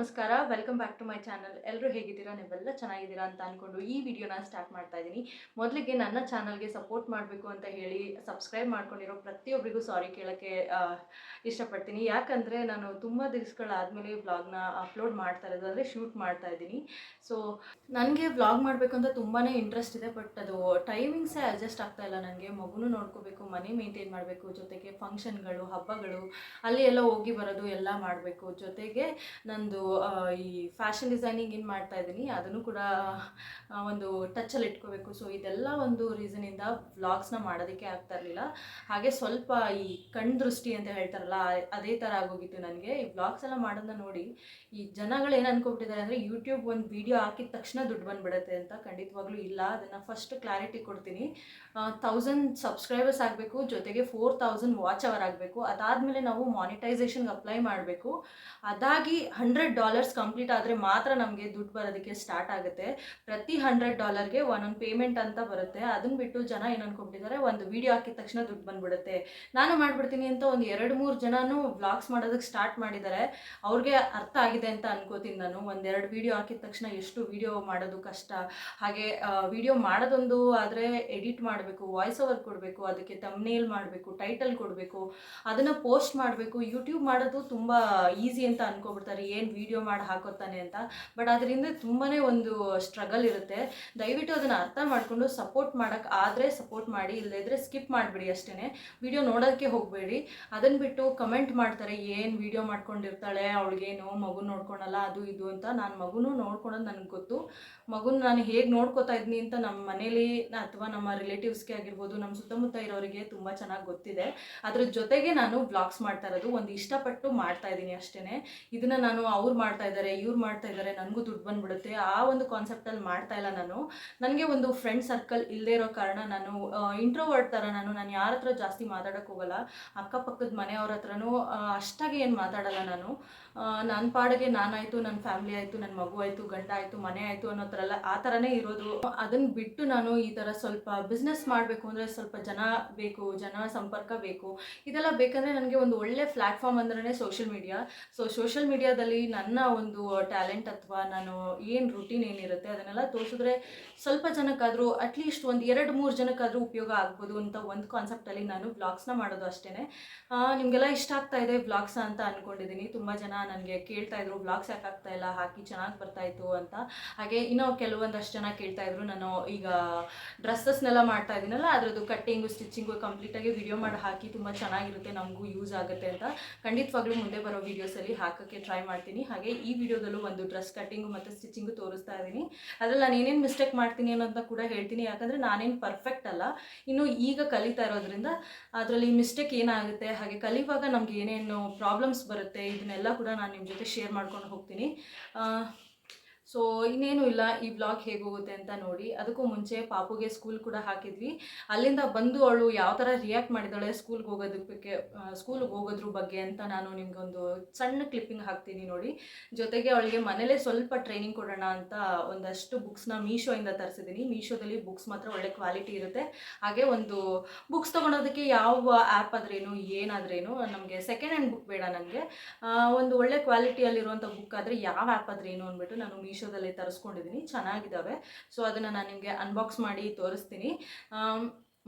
ನಮಸ್ಕಾರ. Welcome back to my channel. ಎಲ್ಲರೂ ಹೇಗಿದ್ದೀರಾ? ನೀವೆಲ್ಲ ಚೆನ್ನಾಗಿದ್ದೀರಾ ಅಂತ ಅಂದ್ಕೊಂಡು ಈ ವಿಡಿಯೋನ ಸ್ಟಾರ್ಟ್ ಮಾಡ್ತಾ ಇದ್ದೀನಿ. ಮೊದಲಿಗೆ ನನ್ನ ಚಾನಲ್ಗೆ ಸಪೋರ್ಟ್ ಮಾಡಬೇಕು ಅಂತ ಹೇಳಿ ಸಬ್ಸ್ಕ್ರೈಬ್ ಮಾಡ್ಕೊಂಡಿರೋ ಪ್ರತಿಯೊಬ್ಬರಿಗೂ ಸಾರಿ ಕೇಳೋಕ್ಕೆ ಇಷ್ಟಪಡ್ತೀನಿ. ಯಾಕಂದರೆ ನಾನು ತುಂಬ ದಿವಸಗಳಾದಮೇಲೆ ವ್ಲಾಗ್ನ ಅಪ್ಲೋಡ್ ಮಾಡ್ತಾ ಇರೋದು, ಅಂದರೆ ಶೂಟ್ ಮಾಡ್ತಾ ಇದ್ದೀನಿ. ಸೊ ನನಗೆ ವ್ಲಾಗ್ ಮಾಡಬೇಕು ಅಂತ ತುಂಬಾ ಇಂಟ್ರೆಸ್ಟ್ ಇದೆ, ಬಟ್ ಅದು ಟೈಮಿಂಗ್ಸೇ ಅಡ್ಜಸ್ಟ್ ಆಗ್ತಾ ಇಲ್ಲ. ನನಗೆ ಮಗುನೂ ನೋಡ್ಕೋಬೇಕು, ಮನೆ ಮೇಂಟೈನ್ ಮಾಡಬೇಕು, ಜೊತೆಗೆ ಫಂಕ್ಷನ್ಗಳು, ಹಬ್ಬಗಳು ಅಲ್ಲಿ ಎಲ್ಲ ಹೋಗಿ ಬರೋದು ಎಲ್ಲ ಮಾಡಬೇಕು. ಜೊತೆಗೆ ನಂದು ಈ ಫ್ಯಾಷನ್ ಡಿಸೈನಿಂಗ್ ಏನು ಮಾಡ್ತಾ ಇದ್ದೀನಿ ಅದನ್ನು ಕೂಡ ಒಂದು ಟಚ್ಚಲ್ಲಿ ಇಟ್ಕೋಬೇಕು. ಸೊ ಇದೆಲ್ಲ ಒಂದು ರೀಸನಿಂದ ವ್ಲಾಗ್ಸ್ನ ಮಾಡೋದಕ್ಕೆ ಆಗ್ತಾ ಇರಲಿಲ್ಲ. ಹಾಗೆ ಸ್ವಲ್ಪ ಈ ಕಣ್ಣು ದೃಷ್ಟಿ ಅಂತ ಹೇಳ್ತಾರಲ್ಲ, ಅದೇ ಥರ ಆಗೋಗಿತ್ತು ನನಗೆ. ಈ ವ್ಲಾಗ್ಸ್ ಎಲ್ಲ ಮಾಡೋದನ್ನ ನೋಡಿ ಈ ಜನಗಳು ಏನು ಅನ್ಕೊಬಿಟ್ಟಿದ್ದಾರೆ ಅಂದರೆ ಯೂಟ್ಯೂಬ್ ಒಂದು ವಿಡಿಯೋ ಹಾಕಿದ ತಕ್ಷಣ ದುಡ್ಡು ಬಂದುಬಿಡುತ್ತೆ ಅಂತ. ಖಂಡಿತವಾಗ್ಲೂ ಇಲ್ಲ. ಅದನ್ನು ಫಸ್ಟ್ ಕ್ಲಾರಿಟಿ ಕೊಡ್ತೀನಿ. 1000 ಸಬ್ಸ್ಕ್ರೈಬರ್ಸ್ ಆಗಬೇಕು, ಜೊತೆಗೆ 4000 ವಾಚ್ ಅವರ್ ಆಗಬೇಕು. ಅದಾದಮೇಲೆ ನಾವು ಮಾನಿಟೈಸೇಷನ್ಗೆ ಅಪ್ಲೈ ಮಾಡಬೇಕು. ಅದಾಗಿ $100 ಕಂಪ್ಲೀಟ್ ಆದರೆ ಮಾತ್ರ ನಮಗೆ ದುಡ್ಡು ಬರೋದಕ್ಕೆ ಸ್ಟಾರ್ಟ್ ಆಗುತ್ತೆ. ಪ್ರತಿ $100ಗೆ ಒಂದೊಂದು ಪೇಮೆಂಟ್ ಅಂತ ಬರುತ್ತೆ. ಅದನ್ನು ಬಿಟ್ಟು ಜನ ಏನು ಅನ್ಕೊಂಡ್ಬಿಟ್ಟಿದ್ದಾರೆ, ಒಂದು ವಿಡಿಯೋ ಹಾಕಿದ ತಕ್ಷಣ ದುಡ್ಡು ಬಂದುಬಿಡುತ್ತೆ, ನಾನು ಮಾಡಿಬಿಡ್ತೀನಿ ಅಂತ ಒಂದು 2-3 ಜನನೂ ವ್ಲಾಗ್ಸ್ ಮಾಡೋದಕ್ಕೆ ಸ್ಟಾರ್ಟ್ ಮಾಡಿದ್ದಾರೆ. ಅವ್ರಿಗೆ ಅರ್ಥ ಆಗಿದೆ ಅಂತ ಅನ್ಕೋತೀನಿ ನಾನು. 1-2 ವಿಡಿಯೋ ಹಾಕಿದ ತಕ್ಷಣ ಎಷ್ಟು ವಿಡಿಯೋ ಮಾಡೋದು ಕಷ್ಟ. ಹಾಗೆ ವಿಡಿಯೋ ಮಾಡೋದೊಂದು ಆದರೆ ಎಡಿಟ್ ಮಾಡಬೇಕು, ವಾಯ್ಸ್ ಓವರ್ ಕೊಡಬೇಕು, ಅದಕ್ಕೆ ಥಂಬ್ನೇಲ್ ಮಾಡಬೇಕು, ಟೈಟಲ್ ಕೊಡಬೇಕು, ಅದನ್ನು ಪೋಸ್ಟ್ ಮಾಡಬೇಕು. ಯೂಟ್ಯೂಬ್ ಮಾಡೋದು ತುಂಬ ಈಸಿ ಅಂತ ಅನ್ಕೊಬಿಡ್ತಾರೆ, ಏನು ವಿಡಿಯೋ ಮಾಡಿ ಹಾಕೋತಾನೆ ಅಂತ. ಬಟ್ ಅದರಿಂದ ತುಂಬಾ ಒಂದು ಸ್ಟ್ರಗಲ್ ಇರುತ್ತೆ. ದಯವಿಟ್ಟು ಅದನ್ನು ಅರ್ಥ ಮಾಡಿಕೊಂಡು ಸಪೋರ್ಟ್ ಮಾಡೋಕ್ಕೆ ಆದರೆ ಸಪೋರ್ಟ್ ಮಾಡಿ, ಇಲ್ಲದಿದ್ದರೆ ಸ್ಕಿಪ್ ಮಾಡಿಬಿಡಿ ಅಷ್ಟೇ. ವಿಡಿಯೋ ನೋಡೋಕ್ಕೆ ಹೋಗಬೇಡಿ. ಅದನ್ನು ಬಿಟ್ಟು ಕಮೆಂಟ್ ಮಾಡ್ತಾರೆ, ಏನು ವಿಡಿಯೋ ಮಾಡ್ಕೊಂಡಿರ್ತಾಳೆ, ಅವಳಿಗೇನು ಮಗು ನೋಡ್ಕೊಳಲ್ಲ ಅದು ಇದು ಅಂತ. ನಾನು ಮಗುನೂ ನೋಡ್ಕೊಳೋದು ನನಗೆ ಗೊತ್ತು. ಮಗುನ ನಾನು ಹೇಗೆ ನೋಡ್ಕೋತಾ ಇದ್ದೀನಿ ಅಂತ ನಮ್ಮ ಮನೇಲಿ ಅಥವಾ ನಮ್ಮ ರಿಲೇಟಿವ್ಸ್ಗೆ ಆಗಿರ್ಬೋದು, ನಮ್ಮ ಸುತ್ತಮುತ್ತ ಇರೋರಿಗೆ ತುಂಬ ಚೆನ್ನಾಗಿ ಗೊತ್ತಿದೆ. ಅದ್ರ ಜೊತೆಗೆ ನಾನು ವ್ಲಾಗ್ಸ್ ಮಾಡ್ತಾ ಇರೋದು ಒಂದು ಇಷ್ಟಪಟ್ಟು ಮಾಡ್ತಾ ಇದ್ದೀನಿ ಅಷ್ಟೇ. ಇದನ್ನು ನಾನು ಅವ್ರು ಮಾಡ್ತಾ ಇದ್ದಾರೆ, ಇವ್ರು ಮಾಡ್ತಾ ಇದ್ದಾರೆ, ನನಗೂ ದುಡ್ಡು ಬಂದುಬಿಡುತ್ತೆ ಆ ಒಂದು ಕಾನ್ಸೆಪ್ಟಲ್ಲಿ ಮಾಡ್ತಾ ಇಲ್ಲ ನಾನು. ನನಗೆ ಒಂದು ಫ್ರೆಂಡ್ ಸರ್ಕಲ್ ಇಲ್ಲದೇ ಇರೋ ಕಾರಣ ನಾನು ಇಂಟ್ರೋವರ್ಟ್ ಥರ ನಾನು ಯಾರ ಹತ್ರ ಜಾಸ್ತಿ ಮಾತಾಡೋಕ್ಕೆ ಹೋಗಲ್ಲ. ಅಕ್ಕಪಕ್ಕದ ಮನೆಯವ್ರ ಹತ್ರನೂ ಅಷ್ಟಾಗಿ ಏನು ಮಾತಾಡಲ್ಲ ನಾನು. ನನ್ನ ಪಾಡಿಗೆ ನಾನಾಯಿತು, ನನ್ನ ಫ್ಯಾಮಿಲಿ ಆಯಿತು, ನನ್ನ ಮಗು ಆಯಿತು, ಗಂಡ ಆಯಿತು, ಮನೆ ಆಯಿತು ಅನ್ನೋ ಥರ ಎಲ್ಲ ಆ ಥರನೇ ಇರೋದು. ಅದನ್ನು ಬಿಟ್ಟು ನಾನು ಈ ಥರ ಸ್ವಲ್ಪ ಬಿಸ್ನೆಸ್ ಮಾಡಬೇಕು ಅಂದರೆ ಸ್ವಲ್ಪ ಜನ ಬೇಕು, ಜನ ಸಂಪರ್ಕ ಬೇಕು. ಇದೆಲ್ಲ ಬೇಕಂದರೆ ನನಗೆ ಒಂದು ಒಳ್ಳೆ ಪ್ಲ್ಯಾಟ್ಫಾರ್ಮ್ ಅಂದ್ರೆ ಸೋಷಿಯಲ್ ಮೀಡಿಯಾ. ಸೊ ಸೋಷಿಯಲ್ ಮೀಡಿಯಾದಲ್ಲಿ ನನ್ನ ಒಂದು ಟ್ಯಾಲೆಂಟ್ ಅಥವಾ ನಾನು ಏನು ರುಟೀನ್ ಏನಿರುತ್ತೆ ಅದನ್ನೆಲ್ಲ ತೋರಿಸಿದ್ರೆ ಸ್ವಲ್ಪ ಜನಕ್ಕಾದರೂ, ಅಟ್ಲೀಸ್ಟ್ ಒಂದು 2-3 ಜನಕ್ಕಾದರೂ ಉಪಯೋಗ ಆಗ್ಬೋದು ಅಂತ ಒಂದು ಕಾನ್ಸೆಪ್ಟಲ್ಲಿ ನಾನು ವ್ಲಾಗ್ಸ್ನ ಮಾಡೋದು ಅಷ್ಟೇ. ನಿಮಗೆಲ್ಲ ಇಷ್ಟ ಆಗ್ತಾ ಇದೆ ವ್ಲಾಗ್ಸ್ ಅಂತ ಅಂದ್ಕೊಂಡಿದ್ದೀನಿ. ತುಂಬ ಜನ ನನಗೆ ಕೇಳ್ತಾಯಿದ್ರು, ವ್ಲಾಗ್ಸ್ ಯಾಕೆ ಆಗ್ತಾ ಇಲ್ಲ, ಹಾಕಿ ಚೆನ್ನಾಗಿ ಬರ್ತಾಯಿತ್ತು ಅಂತ. ಹಾಗೆ ಇನ್ನೂ ಕೆಲವೊಂದಷ್ಟು ಜನ ಕೇಳ್ತಾಯಿದ್ರು, ನಾನು ಈಗ ಡ್ರೆಸ್ಸಸ್ನೆಲ್ಲ ಮಾಡ್ತಾ ಇದ್ದೀನಲ್ಲ ಅದರದ್ದು ಕಟ್ಟಿಂಗು ಸ್ಟಿಚಿಂಗು ಕಂಪ್ಲೀಟಾಗಿ ವಿಡಿಯೋ ಮಾಡಿ ಹಾಕಿ, ತುಂಬ ಚೆನ್ನಾಗಿರುತ್ತೆ, ನಮಗೂ ಯೂಸ್ ಆಗುತ್ತೆ ಅಂತ. ಖಂಡಿತವಾಗ್ಲೂ ಮುಂದೆ ಬರೋ ವೀಡಿಯೋಸಲ್ಲಿ ಹಾಕೋಕ್ಕೆ ಟ್ರೈ ಮಾಡ್ತೀನಿ. ಹಾಗೆ ಈ ವಿಡಿಯೋದಲ್ಲೂ ಒಂದು ಡ್ರೆಸ್ ಕಟ್ಟಿಂಗು ಮತ್ತು ಸ್ಟಿಚಿಂಗು ತೋರಿಸ್ತಾ ಇದ್ದೀನಿ. ಅದರಲ್ಲಿ ನಾನು ಏನೇನು ಮಿಸ್ಟೇಕ್ ಮಾಡ್ತೀನಿ ಅನ್ನೋದನ್ನ ಕೂಡ ಹೇಳ್ತೀನಿ. ಯಾಕಂದರೆ ನಾನೇನು ಪರ್ಫೆಕ್ಟ್ ಅಲ್ಲ, ಇನ್ನು ಈಗ ಕಲಿತಾ ಇರೋದ್ರಿಂದ ಅದರಲ್ಲಿ ಮಿಸ್ಟೇಕ್ ಏನಾಗುತ್ತೆ, ಹಾಗೆ ಕಲಿಯುವಾಗ ನಮ್ಗೆ ಏನೇನು ಪ್ರಾಬ್ಲಮ್ಸ್ ಬರುತ್ತೆ, ಇದನ್ನೆಲ್ಲ ಕೂಡ ನಾನು ನಿಮ್ಮ ಜೊತೆ ಶೇರ್ ಮಾಡ್ಕೊಂಡು ಹೋಗ್ತೀನಿ. ಸೊ ಇನ್ನೇನು ಇಲ್ಲ, ಈ ವ್ಲಾಗ್ ಹೇಗೆ ಹೋಗುತ್ತೆ ಅಂತ ನೋಡಿ. ಅದಕ್ಕೂ ಮುಂಚೆ ಪಾಪುಗೆ ಸ್ಕೂಲ್ ಕೂಡ ಹಾಕಿದ್ವಿ. ಅಲ್ಲಿಂದ ಬಂದು ಅವಳು ಯಾವ ಥರ ರಿಯಾಕ್ಟ್ ಮಾಡಿದ್ದಾಳೆ ಸ್ಕೂಲ್ಗೆ ಹೋಗೋದ್ರ ಬಗ್ಗೆ ಅಂತ ನಾನು ನಿಮಗೊಂದು ಸಣ್ಣ ಕ್ಲಿಪ್ಪಿಂಗ್ ಹಾಕ್ತೀನಿ ನೋಡಿ. ಜೊತೆಗೆ ಅವಳಿಗೆ ಮನೇಲೇ ಸ್ವಲ್ಪ ಟ್ರೈನಿಂಗ್ ಕೊಡೋಣ ಅಂತ ಒಂದಷ್ಟು ಬುಕ್ಸ್ನ ಮೀಶೋಯಿಂದ ತರಿಸಿದ್ದೀನಿ. ಮೀಶೋದಲ್ಲಿ ಬುಕ್ಸ್ ಮಾತ್ರ ಒಳ್ಳೆ ಕ್ವಾಲಿಟಿ ಇರುತ್ತೆ. ಹಾಗೆ ಒಂದು ಬುಕ್ಸ್ ತೊಗೊಳೋದಕ್ಕೆ ಯಾವ ಆ್ಯಪ್ ಆದ್ರೇನು ಏನಾದ್ರೇನು, ನಮಗೆ ಸೆಕೆಂಡ್ ಹ್ಯಾಂಡ್ ಬುಕ್ ಬೇಡ, ನನಗೆ ಒಂದು ಒಳ್ಳೆ ಕ್ವಾಲಿಟಿಯಲ್ಲಿರುವಂಥ ಬುಕ್ ಆದರೆ ಯಾವ ಆ್ಯಪ್ ಆದ್ರೇನು ಅಂದ್ಬಿಟ್ಟು ನಾನು ಮೀಶೋದಲ್ಲಿ ತರಿಸ್ಕೊಂಡಿದ್ದೀನಿ. ಚೆನ್ನಾಗಿದ್ದಾವೆ. ಸೊ ಅದನ್ನು ನಾನು ನಿಮಗೆ ಅನ್ಬಾಕ್ಸ್ ಮಾಡಿ ತೋರಿಸ್ತೀನಿ.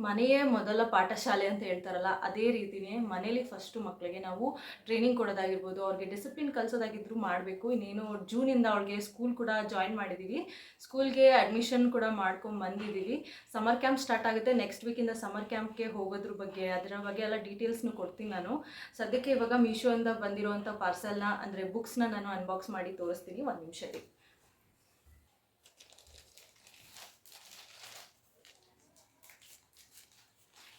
ಮನೆಯೇ ಮೊದಲ ಪಾಠಶಾಲೆ ಅಂತ ಹೇಳ್ತಾರಲ್ಲ, ಅದೇ ರೀತಿಯೇ ಮನೇಲಿ ಫಸ್ಟು ಮಕ್ಕಳಿಗೆ ನಾವು ಟ್ರೈನಿಂಗ್ ಕೊಡೋದಾಗಿರ್ಬೋದು, ಅವ್ರಿಗೆ ಡಿಸಿಪ್ಲಿನ್ ಕಲಿಸೋದಾಗಿದ್ದರೂ ಮಾಡಬೇಕು. ಇನ್ನೇನು ಜೂನಿಂದ ಅವಳಿಗೆ ಸ್ಕೂಲ್ ಕೂಡ ಜಾಯಿನ್ ಮಾಡಿದ್ದೀವಿ, ಸ್ಕೂಲ್ಗೆ ಅಡ್ಮಿಷನ್ ಕೂಡ ಮಾಡ್ಕೊಂಡು ಬಂದಿದ್ದೀವಿ. ಸಮರ್ ಕ್ಯಾಂಪ್ ಸ್ಟಾರ್ಟ್ ಆಗುತ್ತೆ ನೆಕ್ಸ್ಟ್ ವೀಕಿಂದ. ಸಮರ್ ಕ್ಯಾಂಪ್ಗೆ ಹೋಗೋದ್ರ ಬಗ್ಗೆ ಅದರ ಬಗ್ಗೆ ಎಲ್ಲ ಡೀಟೇಲ್ಸ್ನು ಕೊಡ್ತೀನಿ ನಾನು. ಸದ್ಯಕ್ಕೆ ಇವಾಗ ಮೀಶೋಯಿಂದ ಬಂದಿರೋವಂಥ ಪಾರ್ಸಲ್ನ ಅಂದರೆ ಬುಕ್ಸ್ನ ನಾನು ಅನ್ಬಾಕ್ಸ್ ಮಾಡಿ ತೋರಿಸ್ತೀನಿ, ಒಂದು ನಿಮಿಷದಲ್ಲಿ.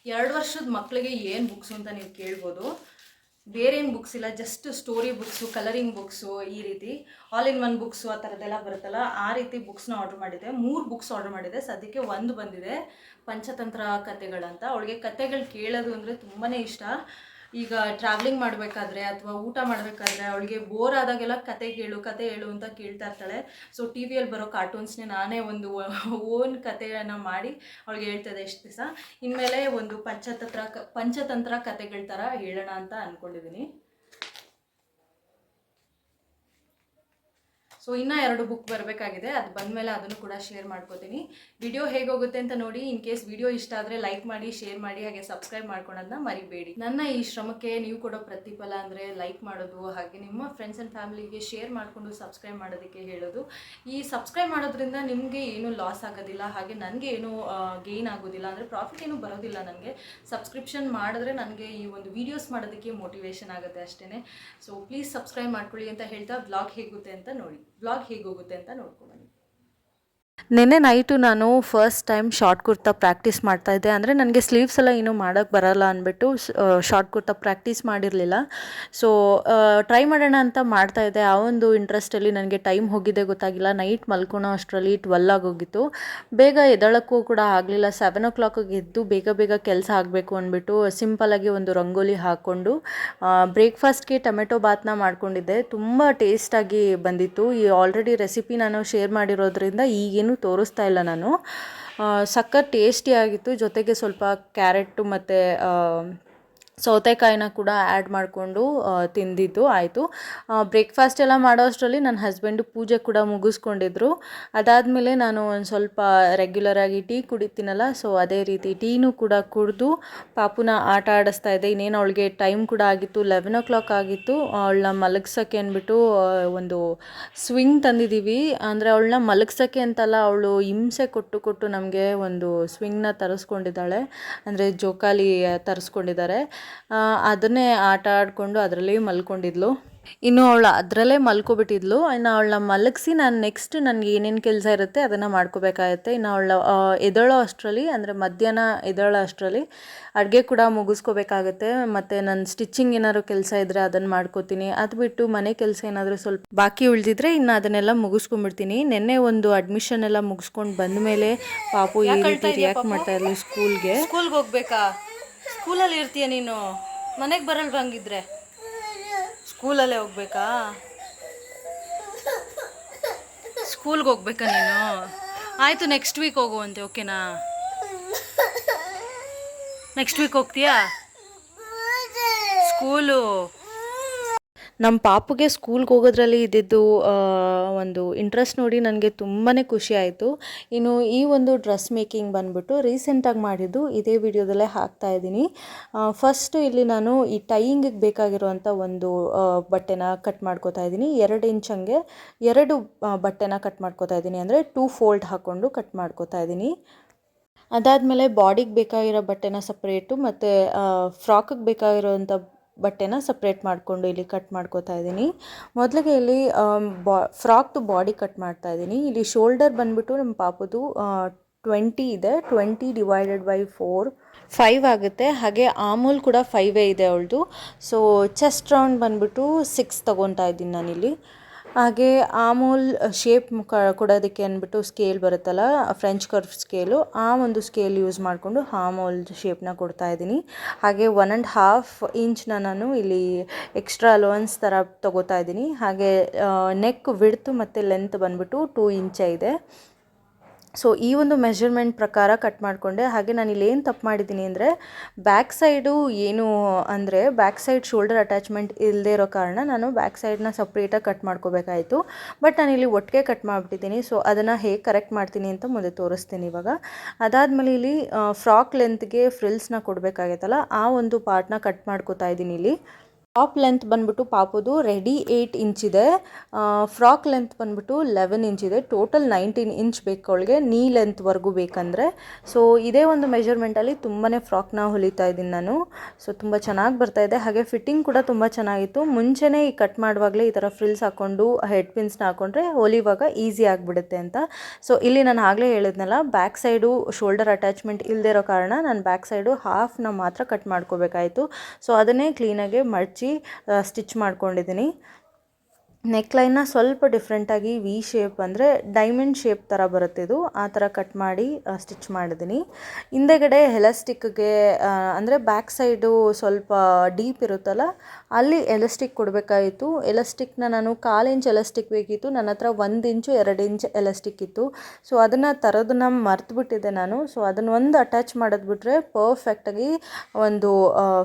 2 ವರ್ಷದ ಮಕ್ಕಳಿಗೆ ಏನು ಬುಕ್ಸು ಅಂತ ನೀವು ಕೇಳ್ಬೋದು. ಬೇರೆ ಏನು ಬುಕ್ಸ್ ಇಲ್ಲ, just story books, colouring books, ಈ ರೀತಿ ಆಲ್ ಇನ್ ಒನ್ ಬುಕ್ಸು ಆ ಥರದ್ದೆಲ್ಲ ಬರುತ್ತಲ್ಲ, ಆ ರೀತಿ ಬುಕ್ಸ್ನ ಆರ್ಡ್ರ್ ಮಾಡಿದ್ದೆ. 3 ಬುಕ್ಸ್ ಆರ್ಡ್ರ್ ಮಾಡಿದೆ. ಸದ್ಯಕ್ಕೆ ಒಂದು ಬಂದಿದೆ, ಪಂಚತಂತ್ರ ಕಥೆಗಳಂತ. ಅವಳಿಗೆ ಕಥೆಗಳು ಕೇಳೋದು ಅಂದರೆ ತುಂಬಾ ಇಷ್ಟ. ಈಗ ಟ್ರಾವೆಲಿಂಗ್ ಮಾಡಬೇಕಾದ್ರೆ ಅಥವಾ ಊಟ ಮಾಡಬೇಕಾದ್ರೆ ಅವಳಿಗೆ ಬೋರ್ ಆದಾಗೆಲ್ಲ ಕತೆ ಹೇಳು ಅಂತ ಕೇಳ್ತಾ ಇರ್ತಾಳೆ. ಸೊ ಟಿ ವಿಯಲ್ಲಿ ಬರೋ ಕಾರ್ಟೂನ್ಸ್ನೇ ನಾನೇ ಒಂದು ಓನ್ ಕಥೆಯನ್ನು ಮಾಡಿ ಅವಳಿಗೆ ಹೇಳ್ತಾಯಿದ್ದೆ ಎಷ್ಟು ದಿವಸ. ಇನ್ಮೇಲೆ ಒಂದು ಪಂಚತಂತ್ರ ಕಥೆಗಳ ಥರ ಹೇಳೋಣ ಅಂತ ಅಂದ್ಕೊಂಡಿದ್ದೀನಿ. ಸೊ ಇನ್ನೂ 2 ಬುಕ್ ಬರಬೇಕಾಗಿದೆ. ಅದು ಬಂದಮೇಲೆ ಅದನ್ನು ಕೂಡ ಶೇರ್ ಮಾಡ್ಕೋತೀನಿ. ವಿಡಿಯೋ ಹೇಗೆ ಹೋಗುತ್ತೆ ಅಂತ ನೋಡಿ. ಇನ್ ಕೇಸ್ ವಿಡಿಯೋ ಇಷ್ಟ ಆದರೆ ಲೈಕ್ ಮಾಡಿ, ಶೇರ್ ಮಾಡಿ, ಹಾಗೆ ಸಬ್ಸ್ಕ್ರೈಬ್ ಮಾಡ್ಕೊಳ್ಳೋದನ್ನ ಮರಿಬೇಡಿ. ನನ್ನ ಈ ಶ್ರಮಕ್ಕೆ ನೀವು ಕೊಡೋ ಪ್ರತಿಫಲ ಅಂದರೆ ಲೈಕ್ ಮಾಡೋದು, ಹಾಗೆ ನಿಮ್ಮ ಫ್ರೆಂಡ್ಸ್ ಆ್ಯಂಡ್ ಫ್ಯಾಮಿಲಿಗೆ ಶೇರ್ ಮಾಡಿಕೊಂಡು ಸಬ್ಸ್ಕ್ರೈಬ್ ಮಾಡೋದಕ್ಕೆ ಹೇಳೋದು. ಈ ಸಬ್ಸ್ಕ್ರೈಬ್ ಮಾಡೋದ್ರಿಂದ ನಿಮಗೆ ಏನು ಲಾಸ್ ಆಗೋದಿಲ್ಲ, ಹಾಗೆ ನನಗೆ ಏನು ಗೇನ್ ಆಗೋದಿಲ್ಲ, ಅಂದರೆ ಪ್ರಾಫಿಟ್ ಏನು ಬರೋದಿಲ್ಲ. ನನಗೆ ಸಬ್ಸ್ಕ್ರಿಪ್ಷನ್ ಮಾಡಿದ್ರೆ ನನಗೆ ಈ ಒಂದು ವೀಡಿಯೋಸ್ ಮಾಡೋದಕ್ಕೆ ಮೋಟಿವೇಶನ್ ಆಗುತ್ತೆ ಅಷ್ಟೇ. ಸೊ ಪ್ಲೀಸ್ ಸಬ್ಸ್ಕ್ರೈಬ್ ಮಾಡ್ಕೊಳ್ಳಿ ಅಂತ ಹೇಳ್ತಾ ವ್ಲಾಗ್ ಹೇಗೋಗುತ್ತೆ ಅಂತ ನೋಡ್ಕೊಂಡು ನಿನ್ನೆ ನೈಟು ನಾನು first time short kurta practice ಮಾಡ್ತಾಯಿದ್ದೆ. ಅಂದರೆ ನನಗೆ ಸ್ಲೀವ್ಸ್ ಎಲ್ಲ ಏನೂ ಮಾಡೋಕ್ಕೆ ಬರೋಲ್ಲ ಅಂದ್ಬಿಟ್ಟು ಶಾರ್ಟ್ ಕುರ್ತಾ ಪ್ರಾಕ್ಟೀಸ್ ಮಾಡಿರಲಿಲ್ಲ. ಸೊ ಟ್ರೈ ಮಾಡೋಣ ಅಂತ ಮಾಡ್ತಾಯಿದ್ದೆ. ಆ ಒಂದು ಇಂಟ್ರೆಸ್ಟಲ್ಲಿ ನನಗೆ ಟೈಮ್ ಹೋಗಿದ್ದೆ ಗೊತ್ತಾಗಿಲ್ಲ. ನೈಟ್ ಮಲ್ಕೊಳೋ ಅಷ್ಟರಲ್ಲಿ 12 ಆಗೋಗಿತ್ತು. ಬೇಗ ಎದ್ದೇಳೋಕ್ಕೂ ಕೂಡ ಆಗಲಿಲ್ಲ. 7 o'clock ಎದ್ದು ಬೇಗ ಕೆಲಸ ಆಗಬೇಕು ಅಂದ್ಬಿಟ್ಟು ಸಿಂಪಲಾಗಿ ಒಂದು ರಂಗೋಲಿ ಹಾಕ್ಕೊಂಡು ಬ್ರೇಕ್ಫಾಸ್ಟ್ಗೆ ಟೊಮೆಟೊ ಬಾತ್ನ ಮಾಡ್ಕೊಂಡಿದ್ದೆ. ತುಂಬ ಟೇಸ್ಟಾಗಿ ಬಂದಿತ್ತು. ಈ ಆಲ್ರೆಡಿ ರೆಸಿಪಿ ನಾನು ಶೇರ್ ಮಾಡಿರೋದ್ರಿಂದ ಈಗೇನು ತೋರಿಸ್ತಾ ಇಲ್ಲ ನಾನು. ಸಖತ್ ಟೇಸ್ಟಿಯಾಗಿತ್ತು. ಜೊತೆಗೆ ಸ್ವಲ್ಪ ಕ್ಯಾರೆಟು ಮತ್ತು ಸೌತೆಕಾಯಿನ ಕೂಡ ಆ್ಯಡ್ ಮಾಡಿಕೊಂಡು ತಿಂದಿದ್ದು ಆಯಿತು. ಬ್ರೇಕ್ಫಾಸ್ಟ್ ಎಲ್ಲ ಮಾಡೋ ಅಷ್ಟರಲ್ಲಿ ನನ್ನ ಹಸ್ಬೆಂಡು ಪೂಜೆ ಕೂಡ ಮುಗಿಸ್ಕೊಂಡಿದ್ರು. ಅದಾದಮೇಲೆ ನಾನು ಒಂದು ಸ್ವಲ್ಪ ರೆಗ್ಯುಲರಾಗಿ ಟೀ ಕುಡಿತೀನಲ್ಲ, ಸೊ ಅದೇ ರೀತಿ ಟೀನೂ ಕೂಡ ಕುಡಿದು ಪಾಪುನ ಆಟ ಆಡಿಸ್ತಾ ಇದ್ದೆ. ಇನ್ನೇನು ಅವಳಿಗೆ ಟೈಮ್ ಕೂಡ ಆಗಿತ್ತು, 11 o'clock ಆಗಿತ್ತು. ಅವಳನ್ನ ಮಲಗ್ಸೋಕ್ಕೆ ಅಂದ್ಬಿಟ್ಟು ಒಂದು ಸ್ವಿಂಗ್ ತಂದಿದ್ದೀವಿ. ಅಂದರೆ ಅವಳನ್ನ ಮಲಗ್ಸೋಕ್ಕೆ ಅಂತಲ್ಲ, ಅವಳು ಹಿಂಸೆ ಕೊಟ್ಟು ನಮಗೆ ಒಂದು ಸ್ವಿಂಗ್ನ ತರಿಸ್ಕೊಂಡಿದ್ದಾಳೆ. ಅಂದರೆ ಜೋಕಾಲಿ ತರಿಸ್ಕೊಂಡಿದ್ದಾರೆ. ಅದನ್ನೇ ಆಟ ಆಡಿಕೊಂಡು ಅದರಲ್ಲೇ ಮಲ್ಕೊಂಡಿದ್ಲು. ಇನ್ನು ಅವಳು ಅದರಲ್ಲೇ ಮಲ್ಕೊಬಿಟ್ಟಿದ್ಲು. ಇನ್ನು ಅವಳನ್ನ ಮಲಗಿಸಿ ನಾನು ನೆಕ್ಸ್ಟ್ ನನಗೆ ಏನೇನು ಕೆಲಸ ಇರುತ್ತೆ ಅದನ್ನು ಮಾಡ್ಕೋಬೇಕಾಗತ್ತೆ. ಇನ್ನು ಅವಳ ಎದ್ದೇಳೋ ಅಷ್ಟರಲ್ಲಿ, ಅಂದರೆ ಮಧ್ಯಾಹ್ನ ಎದ್ದೇಳೋ ಅಷ್ಟರಲ್ಲಿ ಅಡುಗೆ ಕೂಡ ಮುಗಿಸ್ಕೋಬೇಕಾಗತ್ತೆ. ಮತ್ತು ನನ್ನ ಸ್ಟಿಚ್ಚಿಂಗ್ ಏನಾದ್ರು ಕೆಲಸ ಇದ್ದರೆ ಅದನ್ನು ಮಾಡ್ಕೋತೀನಿ. ಅದು ಬಿಟ್ಟು ಮನೆ ಕೆಲಸ ಏನಾದರೂ ಸ್ವಲ್ಪ ಬಾಕಿ ಉಳಿದಿದ್ರೆ ಇನ್ನು ಅದನ್ನೆಲ್ಲ ಮುಗಿಸ್ಕೊಂಡ್ಬಿಡ್ತೀನಿ. ನಿನ್ನೆ ಒಂದು ಅಡ್ಮಿಷನ್ ಎಲ್ಲ ಮುಗಿಸ್ಕೊಂಡು ಬಂದ ಮೇಲೆ ಪಾಪು ಈ ರೀತಿ ರಿಯಾಕ್ಟ್ ಮಾಡ್ತಾ ಇದ್ಲು. ಸ್ಕೂಲ್ಗೆ ಹೋಗ್ಬೇಕಾ? ಸ್ಕೂಲಲ್ಲಿ ಇರ್ತೀಯ ನೀನು? ಮನೆಗೆ ಬರಲ್ವ ಹಂಗಿದ್ರೆ? ಸ್ಕೂಲಲ್ಲೇ ಹೋಗ್ಬೇಕಾ? ಸ್ಕೂಲ್ಗೆ ಹೋಗ್ಬೇಕಾ ನೀನು? ಆಯಿತು, ನೆಕ್ಸ್ಟ್ ವೀಕ್ ಹೋಗುವಂತೆ, ಓಕೆನಾ? ನೆಕ್ಸ್ಟ್ ವೀಕ್ ಹೋಗ್ತೀಯಾ ಸ್ಕೂಲು? ನಮ್ಮ ಪಾಪುಗೆ ಸ್ಕೂಲ್ಗೆ ಹೋಗೋದ್ರಲ್ಲಿ ಇದ್ದಿದ್ದು ಒಂದು ಇಂಟ್ರೆಸ್ಟ್ ನೋಡಿ ನನಗೆ ತುಂಬಾ ಖುಷಿ ಆಯಿತು. ಇನ್ನು ಈ ಒಂದು ಡ್ರೆಸ್ ಮೇಕಿಂಗ್ ಬಂದ್ಬಿಟ್ಟು ರೀಸೆಂಟಾಗಿ ಮಾಡಿದ್ದು ಇದೇ ವಿಡಿಯೋದಲ್ಲೇ ಹಾಕ್ತಾಯಿದ್ದೀನಿ. ಫಸ್ಟು ಇಲ್ಲಿ ನಾನು ಈ ಟೈಯಿಂಗಿಗೆ ಬೇಕಾಗಿರುವಂಥ ಒಂದು ಬಟ್ಟೆನ ಕಟ್ ಮಾಡ್ಕೋತಾ ಇದ್ದೀನಿ. 2 ಇಂಚ್ ಹಂಗೆ 2 ಬಟ್ಟೆನ ಕಟ್ ಮಾಡ್ಕೋತಾ ಇದ್ದೀನಿ. ಅಂದರೆ 2 fold ಹಾಕ್ಕೊಂಡು ಕಟ್ ಮಾಡ್ಕೋತಾ ಇದ್ದೀನಿ. ಅದಾದಮೇಲೆ ಬಾಡಿಗೆ ಬೇಕಾಗಿರೋ ಬಟ್ಟೆನ ಸಪ್ರೇಟು ಮತ್ತು ಫ್ರಾಕಿಗೆ ಬೇಕಾಗಿರೋವಂಥ ಬಟ್ಟೆನ ಸಪ್ರೇಟ್ ಮಾಡಿಕೊಂಡು ಇಲ್ಲಿ ಕಟ್ ಮಾಡ್ಕೋತಾ ಇದ್ದೀನಿ. ಮೊದಲಿಗೆ ಇಲ್ಲಿ ಫ್ರಾಕ್ದು ಬಾಡಿ ಕಟ್ ಮಾಡ್ತಾ ಇದ್ದೀನಿ. ಇಲ್ಲಿ ಶೋಲ್ಡರ್ ಬಂದ್ಬಿಟ್ಟು ನಮ್ಮ ಪಾಪುದು 20 ಇದೆ. 20 / 4 5 ಆಗುತ್ತೆ. ಹಾಗೆ ಆಮೂಲ್ ಕೂಡ 5 ಇದೆ ಅವಳದು. ಸೊ ಚೆಸ್ಟ್ ರೌಂಡ್ ಬಂದ್ಬಿಟ್ಟು 6 ತೊಗೊತಾ ಇದ್ದೀನಿ ನಾನಿಲ್ಲಿ. ಹಾಗೆ ಆಮೂಲ್ ಶೇಪ್ ಕೊಡೋದಕ್ಕೆ ಅಂದ್ಬಿಟ್ಟು ಸ್ಕೇಲ್ ಬರುತ್ತಲ್ಲ, ಫ್ರೆಂಚ್ ಕರ್ವ್ ಸ್ಕೇಲು, ಆ ಒಂದು ಸ್ಕೇಲ್ ಯೂಸ್ ಮಾಡಿಕೊಂಡು ಆಮೂಲ್ ಶೇಪ್ನ ಕೊಡ್ತಾ ಇದ್ದೀನಿ. ಹಾಗೆ 1.5 ಇಂಚ್ನ ನಾನು ಇಲ್ಲಿ ಎಕ್ಸ್ಟ್ರಾ ಅಲೋವೆನ್ಸ್ ಥರ ತೊಗೋತಾ ಇದ್ದೀನಿ. ಹಾಗೆ ನೆಕ್ ವಿಡ್ತ್ ಮತ್ತು ಲೆಂತ್ ಬಂದ್ಬಿಟ್ಟು 2 ಇಂಚೇ ಇದೆ. ಸೊ ಈ ಒಂದು ಮೆಷರ್ಮೆಂಟ್ ಪ್ರಕಾರ ಕಟ್ ಮಾಡಿಕೊಂಡೆ. ಹಾಗೆ ನಾನು ಇಲ್ಲಿ ಏನು ತಪ್ಪು ಮಾಡಿದ್ದೀನಿ ಅಂದರೆ ಬ್ಯಾಕ್ ಸೈಡು ಏನು ಅಂದರೆ ಬ್ಯಾಕ್ ಸೈಡ್ ಶೋಲ್ಡರ್ ಅಟ್ಯಾಚ್ಮೆಂಟ್ ಇಲ್ಲದೆ ಇರೋ ಕಾರಣ ನಾನು ಬ್ಯಾಕ್ ಸೈಡ್ನ ಸಪ್ರೇಟಾಗಿ ಕಟ್ ಮಾಡ್ಕೋಬೇಕಾಯಿತು. ಬಟ್ ನಾನಿಲ್ಲಿ ಒಟ್ಟಿಗೆ ಕಟ್ ಮಾಡಿಬಿಟ್ಟಿದ್ದೀನಿ. ಸೊ ಅದನ್ನು ಹೇಗೆ ಕರೆಕ್ಟ್ ಮಾಡ್ತೀನಿ ಅಂತ ಮುಂದೆ ತೋರಿಸ್ತೀನಿ ಇವಾಗ. ಅದಾದಮೇಲೆ ಇಲ್ಲಿ ಫ್ರಾಕ್ ಲೆಂತ್ಗೆ ಫ್ರಿಲ್ಸ್ನ ಕೊಡಬೇಕಾಗೈತಲ್ಲ, ಆ ಒಂದು ಪಾರ್ಟ್ನ ಕಟ್ ಮಾಡ್ಕೋತಾ ಇದ್ದೀನಿ ಇಲ್ಲಿ. ಟಾಪ್ ಲೆಂತ್ ಬಂದ್ಬಿಟ್ಟು ಪಾಪುದು ರೆಡಿ 8 ಇಂಚ್ ಇದೆ. ಫ್ರಾಕ್ ಲೆಂತ್ ಬಂದ್ಬಿಟ್ಟು 11 ಇಂಚ್ ಇದೆ. ಟೋಟಲ್ 19 ಇಂಚ್ ಬೇಕು ಅವಳಿಗೆ, ನೀ ಲೆಂತ್ವರೆಗೂ ಬೇಕಂದರೆ. ಸೊ ಇದೇ ಒಂದು ಮೆಷರ್ಮೆಂಟಲ್ಲಿ ತುಂಬಾ ಫ್ರಾಕ್ನ ಹೊಲಿತಾ ಇದ್ದೀನಿ ನಾನು. ಸೊ ತುಂಬ ಚೆನ್ನಾಗಿ ಬರ್ತಾಯಿದೆ. ಹಾಗೆ ಫಿಟ್ಟಿಂಗ್ ಕೂಡ ತುಂಬ ಚೆನ್ನಾಗಿತ್ತು. ಮುಂಚೆನೇ ಈ ಕಟ್ ಮಾಡುವಾಗಲೇ ಈ ಥರ ಫ್ರಿಲ್ಸ್ ಹಾಕ್ಕೊಂಡು ಹೆಡ್ ಪಿನ್ಸ್ನ ಹಾಕ್ಕೊಂಡ್ರೆ ಹೊಲಿವಾಗ ಈಸಿ ಆಗಿಬಿಡುತ್ತೆ ಅಂತ. ಸೊ ಇಲ್ಲಿ ನಾನು ಆಗಲೇ ಹೇಳಿದ್ನಲ್ಲ, ಬ್ಯಾಕ್ ಸೈಡು ಶೋಲ್ಡರ್ ಅಟ್ಯಾಚ್ಮೆಂಟ್ ಇಲ್ಲದೆ ಇರೋ ಕಾರಣ ನಾನು ಬ್ಯಾಕ್ ಸೈಡು ಹಾಫ್ನ ಮಾತ್ರ ಕಟ್ ಮಾಡ್ಕೋಬೇಕಾಯಿತು. ಸೊ ಅದನ್ನೇ ಕ್ಲೀನಾಗಿ ಮಡಚಿ ಸ್ಟಿಚ್ ಮಾಡ್ಕೊಂಡಿದ್ದೀನಿ. ನೆಕ್ಲೈನ್ನ ಸ್ವಲ್ಪ ಡಿಫ್ರೆಂಟಾಗಿ ವಿ ಶೇಪ್ ಅಂದರೆ ಡೈಮಂಡ್ ಶೇಪ್ ಥರ ಬರುತ್ತೆ ಇದು, ಆ ಥರ ಕಟ್ ಮಾಡಿ ಸ್ಟಿಚ್ ಮಾಡಿದ್ದೀನಿ. ಹಿಂದೆಗಡೆ ಎಲಾಸ್ಟಿಕ್ಗೆ ಅಂದರೆ ಬ್ಯಾಕ್ ಸೈಡು ಸ್ವಲ್ಪ ಡೀಪ್ ಇರುತ್ತಲ್ಲ, ಅಲ್ಲಿ ಎಲಾಸ್ಟಿಕ್ ಕೊಡಬೇಕಾಯಿತು. ಎಲಾಸ್ಟಿಕ್ನ ನಾನು 1/4 ಇಂಚ್ ಎಲಾಸ್ಟಿಕ್ ಬೇಕಿತ್ತು. ನನ್ನ ಹತ್ರ 1 ಇಂಚು 2 ಇಂಚ್ ಎಲಾಸ್ಟಿಕ್ ಇತ್ತು. ಸೊ ಅದನ್ನು ತರೋದನ್ನ ಮರ್ತುಬಿಟ್ಟಿದ್ದೆ ನಾನು. ಸೊ ಅದನ್ನೊಂದು ಅಟ್ಯಾಚ್ ಮಾಡೋದ್ಬಿಟ್ರೆ ಪರ್ಫೆಕ್ಟಾಗಿ ಒಂದು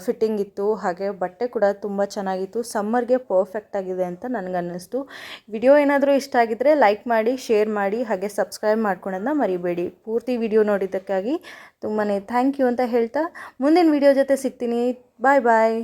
ಫಿಟ್ಟಿಂಗ್ ಇತ್ತು. ಹಾಗೆ ಬಟ್ಟೆ ಕೂಡ ತುಂಬ ಚೆನ್ನಾಗಿತ್ತು. ಸಮ್ಮರ್ಗೆ ಪರ್ಫೆಕ್ಟಾಗಿದೆ ಅಂತ ನನಗನ್ನಿಸ್ತು. ಅನ್ನಿಸ್ತು. ವಿಡಿಯೋ ಏನಾದರೂ ಇಷ್ಟ ಆಗಿದ್ದರೆ ಲೈಕ್ ಮಾಡಿ, ಶೇರ್ ಮಾಡಿ, ಹಾಗೆ ಸಬ್ಸ್ಕ್ರೈಬ್ ಮಾಡ್ಕೊಳೋದನ್ನ ಮರಿಬೇಡಿ. ಪೂರ್ತಿ ವಿಡಿಯೋ ನೋಡಿದ್ದಕ್ಕಾಗಿ ತುಂಬಾ ಥ್ಯಾಂಕ್ ಯು ಅಂತ ಹೇಳ್ತಾ ಮುಂದಿನ ವಿಡಿಯೋ ಜೊತೆ ಸಿಗ್ತೀನಿ. ಬಾಯ್ ಬಾಯ್.